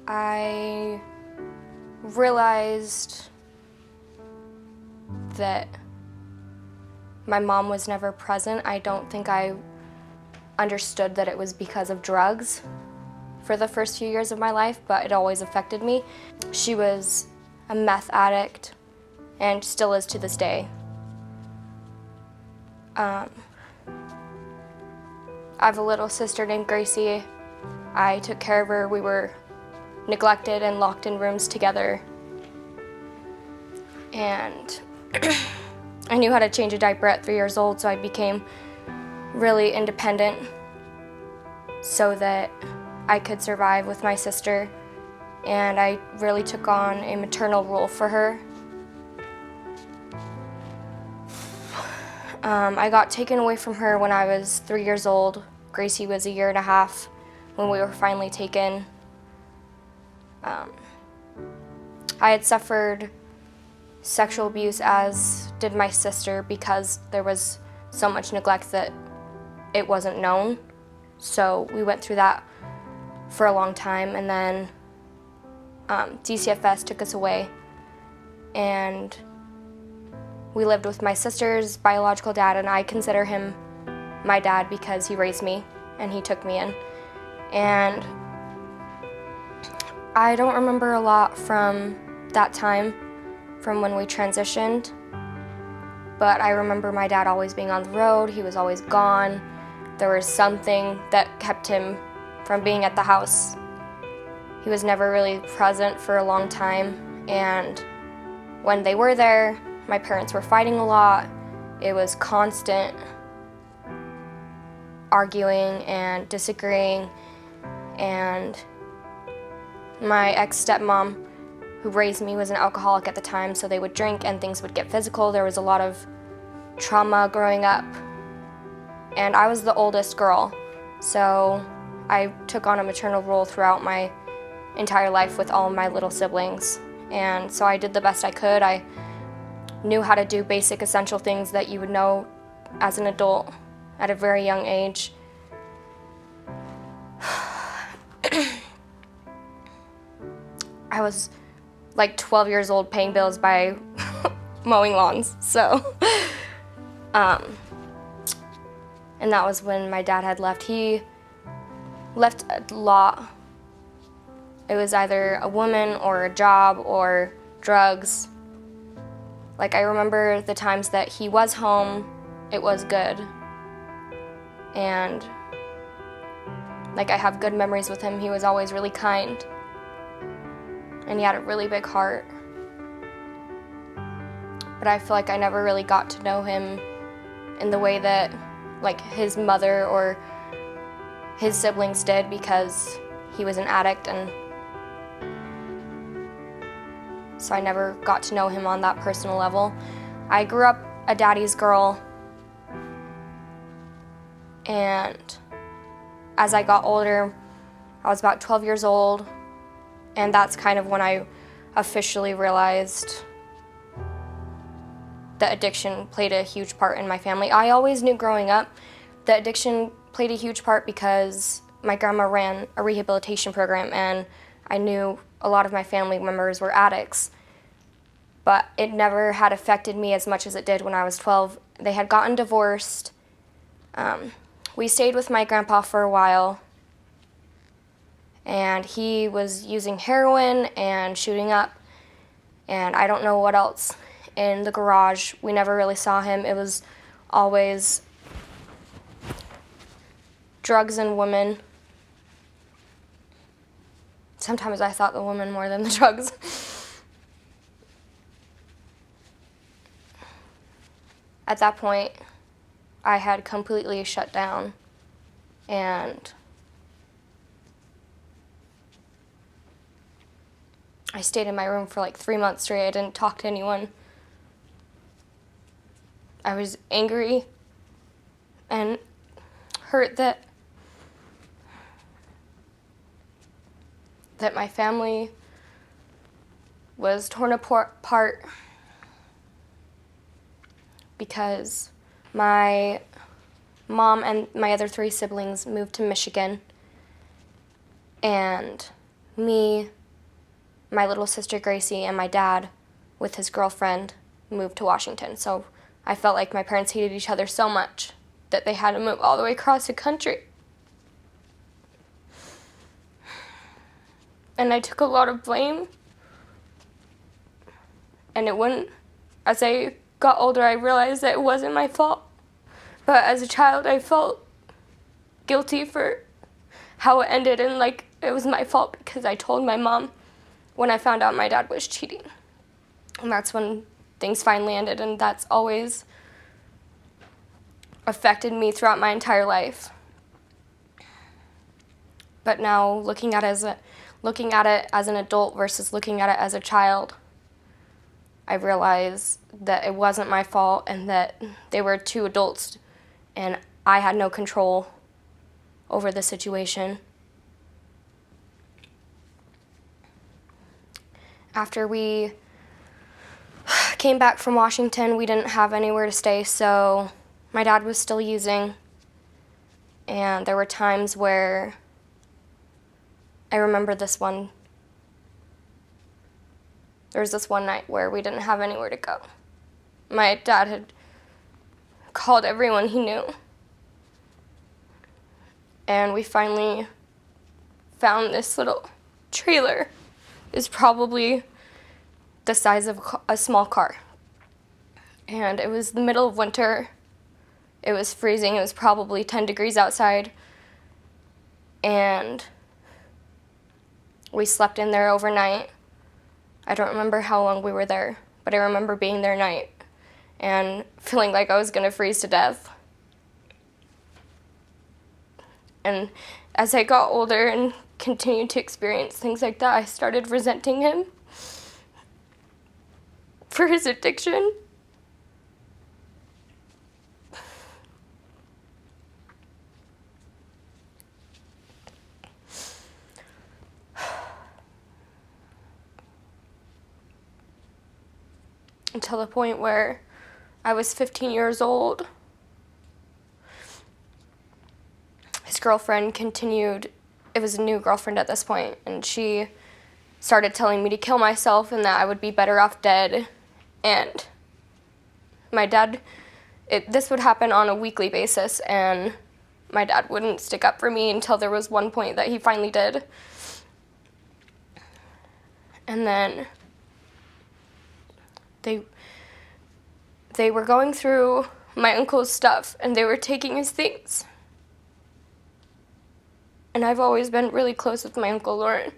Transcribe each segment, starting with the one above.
I realized that my mom was never present. I don't think I understood that it was because of drugs for the first few years of my life, but it always affected me. She was a meth addict and still is to this day. I have a little sister named Gracie. I took care of her. We were neglected and locked in rooms together. And I knew how to change a diaper at 3 years old, so I became really independent so that I could survive with my sister. And I really took on a maternal role for her. I got taken away from her when I was 3 years old. Gracie was 1.5 years when we were finally taken. I had suffered sexual abuse, as did my sister, because there was so much neglect that it wasn't known. So we went through that for a long time, and then DCFS took us away, and we lived with my sister's biological dad, and I consider him my dad because he raised me and he took me in. And I don't remember a lot from that time, from when we transitioned, but I remember my dad always being on the road. He was always gone. There was something that kept him from being at the house. He was never really present for a long time, and when they were there, my parents were fighting a lot. It was constant arguing and disagreeing, and my ex-stepmom, who raised me, was an alcoholic at the time, so they would drink and things would get physical. There was a lot of trauma growing up, and I was the oldest girl, so I took on a maternal role throughout my entire life with all my little siblings, and so I did the best I could. I knew how to do basic essential things that you would know as an adult at a very young age. I was like 12 years old paying bills by mowing lawns, so. And that was when my dad had left. He left a lot. It was either a woman or a job or drugs. Like, I remember the times that he was home, it was good. And like, I have good memories with him. He was always really kind. And he had a really big heart. But I feel like I never really got to know him in the way that like his mother or his siblings did, because he was an addict, and so I never got to know him on that personal level. I grew up a daddy's girl, and as I got older, I was about 12 years old, and that's kind of when I officially realized that addiction played a huge part in my family. I always knew growing up that addiction played a huge part because my grandma ran a rehabilitation program, and I knew a lot of my family members were addicts. But it never had affected me as much as it did when I was 12. They had gotten divorced. We stayed with my grandpa for a while, and he was using heroin and shooting up, and I don't know what else in the garage. We never really saw him. It was always drugs and women. Sometimes I thought the women more than the drugs. At that point, I had completely shut down, and I stayed in my room for like 3 months straight. I didn't talk to anyone. I was angry and hurt that my family was torn apart because my mom and my other 3 siblings moved to Michigan, and me, my little sister Gracie, and my dad with his girlfriend moved to Washington. So I felt like my parents hated each other so much that they had to move all the way across the country. And I took a lot of blame. And as I got older, I realized that it wasn't my fault. But as a child, I felt guilty for how it ended, and like it was my fault because I told my mom when I found out my dad was cheating. And that's when things finally ended, and that's always affected me throughout my entire life. But now looking at it as an adult versus looking at it as a child, I realized that it wasn't my fault and that they were two adults and I had no control over the situation. After we came back from Washington, we didn't have anywhere to stay, so my dad was still using. And there were times where I remember there was this one night where we didn't have anywhere to go. My dad had called everyone he knew. And we finally found this little trailer. It's probably the size of a small car. And it was the middle of winter. It was freezing. It was probably 10 degrees outside. And we slept in there overnight. I don't remember how long we were there, but I remember being there night and feeling like I was going to freeze to death. And as I got older and continued to experience things like that, I started resenting him for his addiction. Until the point where I was 15 years old. His girlfriend continued, it was a new girlfriend at this point, and she started telling me to kill myself and that I would be better off dead. And my dad, this would happen on a weekly basis, and my dad wouldn't stick up for me until there was one point that he finally did. And then they were going through my uncle's stuff, and they were taking his things. And I've always been really close with my Uncle Lauren.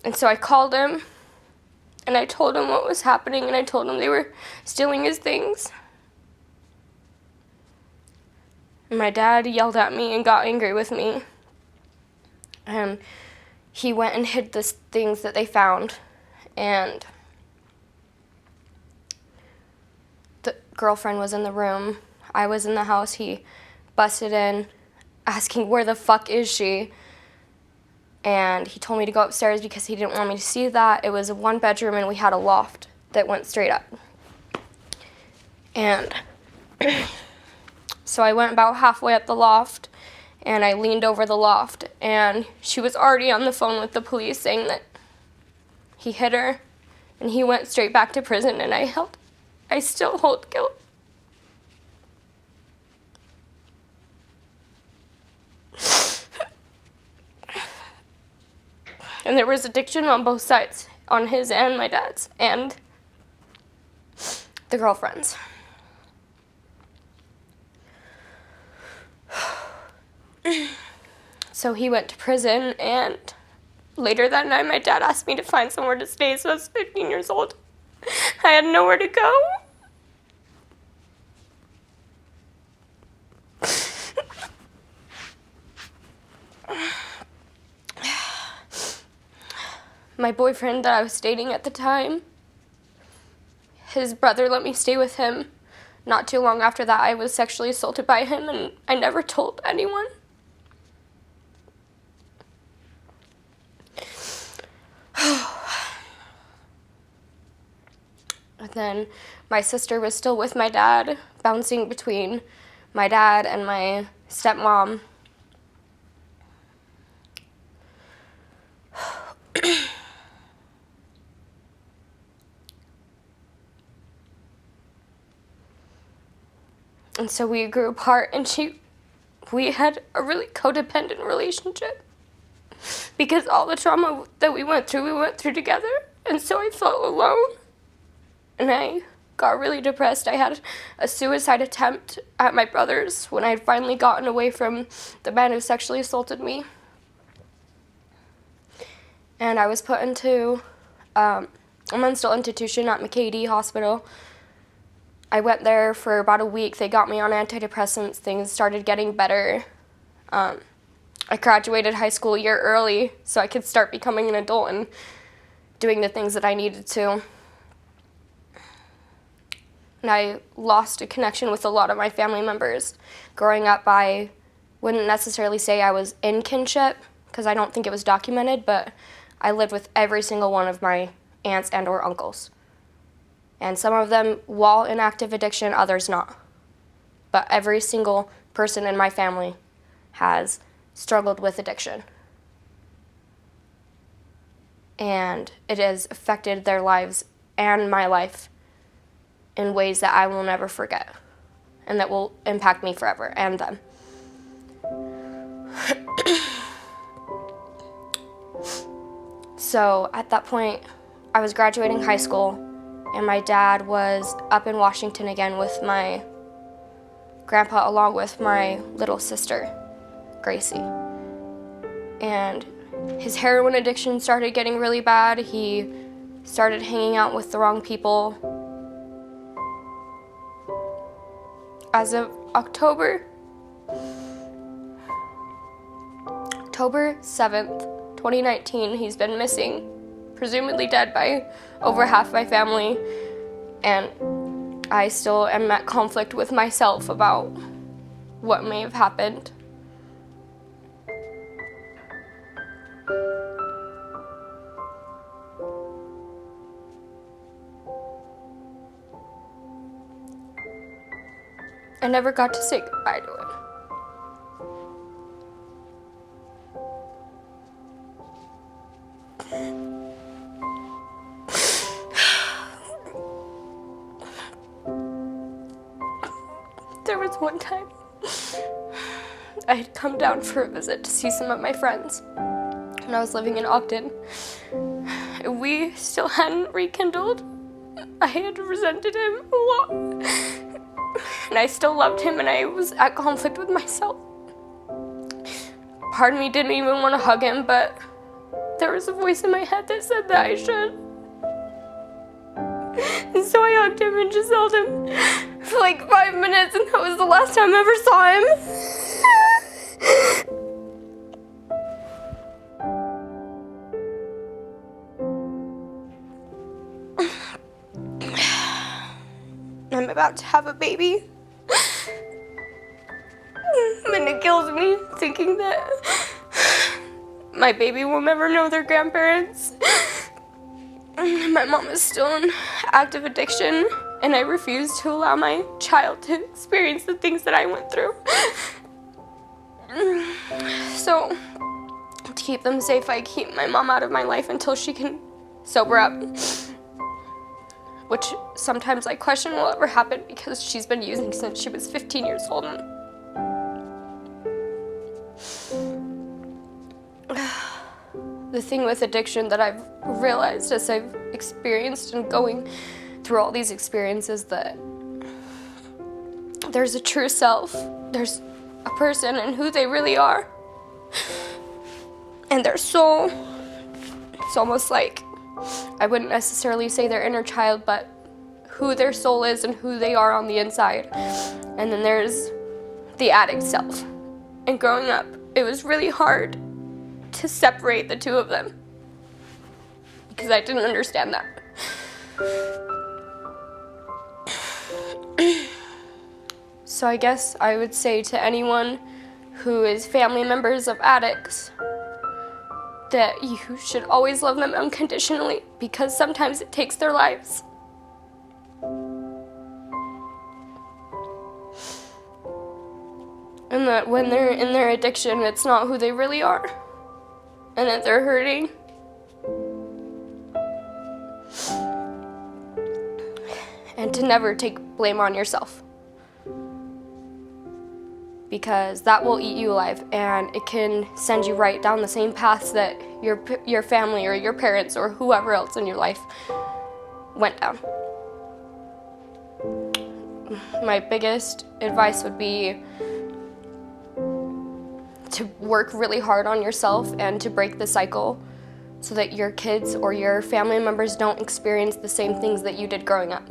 And so I called him, and I told him what was happening, and I told him they were stealing his things. And my dad yelled at me and got angry with me. And he went and hid the things that they found, and the girlfriend was in the room. I was in the house. He busted in, asking where the fuck is she, and he told me to go upstairs because he didn't want me to see that. It was a one bedroom and we had a loft that went straight up. And so I went about halfway up the loft and I leaned over the loft, and she was already on the phone with the police saying that he hit her and he went straight back to prison, and I still hold guilt. And there was addiction on both sides, on his and my dad's, and the girlfriend's. So he went to prison, and later that night my dad asked me to find somewhere to stay, so I was 15 years old. I had nowhere to go. My boyfriend that I was dating at the time, his brother let me stay with him. Not too long after that, I was sexually assaulted by him, and I never told anyone. And then my sister was still with my dad, bouncing between my dad and my stepmom. And so we grew apart, and we had a really codependent relationship because all the trauma that we went through together. And so I felt alone, and I got really depressed. I had a suicide attempt at my brother's when I had finally gotten away from the man who sexually assaulted me. And I was put into a mental institution at McKay Hospital. I went there for about a week. They got me on antidepressants. Things started getting better. I graduated high school a year early so I could start becoming an adult and doing the things that I needed to. And I lost a connection with a lot of my family members. Growing up, I wouldn't necessarily say I was in kinship because I don't think it was documented, but I lived with every single one of my aunts and or uncles. And some of them while in active addiction, others not. But every single person in my family has struggled with addiction. And it has affected their lives and my life in ways that I will never forget and that will impact me forever and them. So at that point, I was graduating high school, and my dad was up in Washington again with my grandpa along with my little sister, Gracie. And his heroin addiction started getting really bad. He started hanging out with the wrong people. As of October 7th, 2019, he's been missing, presumably dead by over half my family, and I still am at conflict with myself about what may have happened. I never got to say goodbye to him. There was one time I had come down for a visit to see some of my friends when I was living in Ogden. We still hadn't rekindled. I had resented him a lot. And I still loved him, and I was at conflict with myself. Part of me didn't even want to hug him, but there was a voice in my head that said that I should. And so I hugged him and just held him for like 5 minutes, and that was the last time I ever saw him. I'm about to have a baby. And it kills me thinking that my baby will never know their grandparents. My mom is still in active addiction, and I refuse to allow my child to experience the things that I went through. So, to keep them safe, I keep my mom out of my life until she can sober up. Which sometimes I question will ever happen because she's been using since she was 15 years old. The thing with addiction that I've realized as I've experienced and going through all these experiences, that there's a true self, there's a person and who they really are, and their soul. It's almost like, I wouldn't necessarily say their inner child, but who their soul is and who they are on the inside. And then there's the addict self. And growing up, it was really hard to separate the two of them because I didn't understand that. So I guess I would say to anyone who is family members of addicts that you should always love them unconditionally, because sometimes it takes their lives. And that when they're in their addiction, it's not who they really are. And that they're hurting. And to never take blame on yourself. because that will eat you alive, and it can send you right down the same paths that your family or your parents or whoever else in your life went down. My biggest advice would be to work really hard on yourself and to break the cycle so that your kids or your family members don't experience the same things that you did growing up.